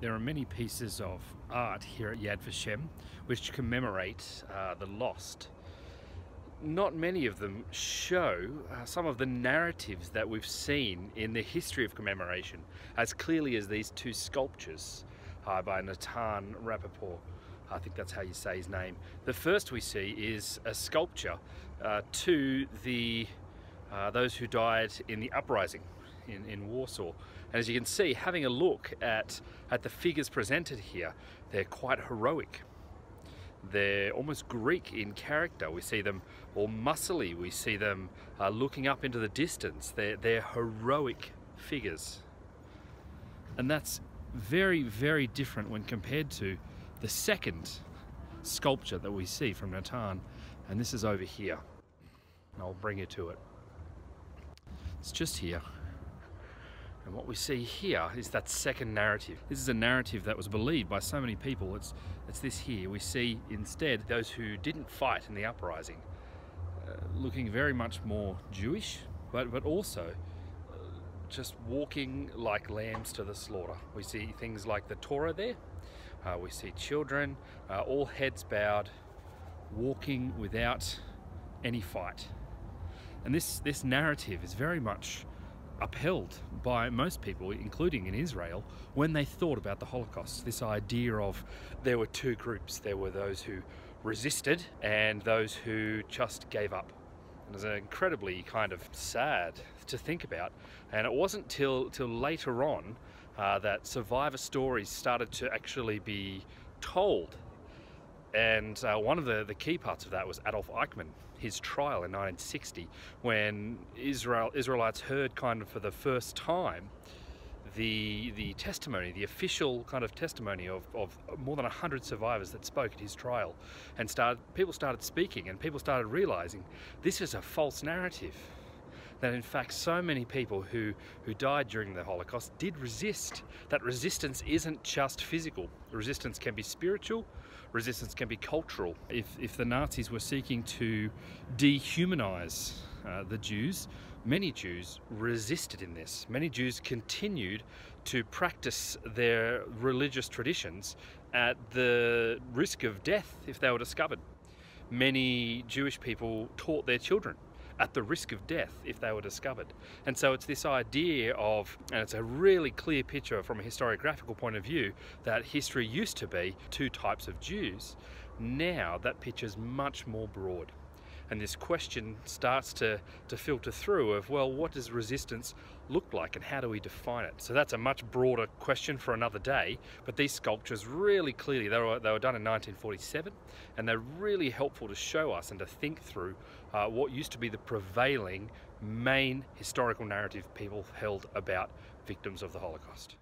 There are many pieces of art here at Yad Vashem which commemorate the lost. Not many of them show some of the narratives that we've seen in the history of commemoration as clearly as these two sculptures by Natan Rapaport. I think that's how you say his name. The first we see is a sculpture to those who died in the uprising in Warsaw. And as you can see, having a look at the figures presented here, they're quite heroic. They're almost Greek in character. We see them all muscly, we see them looking up into the distance. They're heroic figures. And that's very, very different when compared to the second sculpture that we see from Natan, and this is over here. And I'll bring you to it. It's just here. And what we see here is that second narrative. This is a narrative that was believed by so many people. It's this here. We see instead those who didn't fight in the uprising looking very much more Jewish, but also just walking like lambs to the slaughter. We see things like the Torah there. We see children, all heads bowed, walking without any fight. And this narrative is very much upheld by most people, including in Israel, when they thought about the Holocaust. This idea of there were two groups. There were those who resisted and those who just gave up. And it was incredibly kind of sad to think about. And it wasn't till later on that survivor stories started to actually be told. And one of the key parts of that was Adolf Eichmann, his trial in 1960, when Israelites heard kind of for the first time the testimony, the official kind of testimony of more than 100 survivors that spoke at his trial. And people started speaking, and people started realizing this is a false narrative. That in fact so many people who died during the Holocaust did resist. That resistance isn't just physical. Resistance can be spiritual, resistance can be cultural. If the Nazis were seeking to dehumanize the Jews, many Jews resisted in this. Many Jews continued to practice their religious traditions at the risk of death if they were discovered. Many Jewish people taught their children at the risk of death if they were discovered. And so it's this idea of, and it's a really clear picture from a historiographical point of view, that history used to be two types of Jews. Now that picture's much more broad. And this question starts to filter through of, well, what does resistance look like and how do we define it? So that's a much broader question for another day, but these sculptures really clearly, they were done in 1947, and they're really helpful to show us and to think through what used to be the prevailing main historical narrative people held about victims of the Holocaust.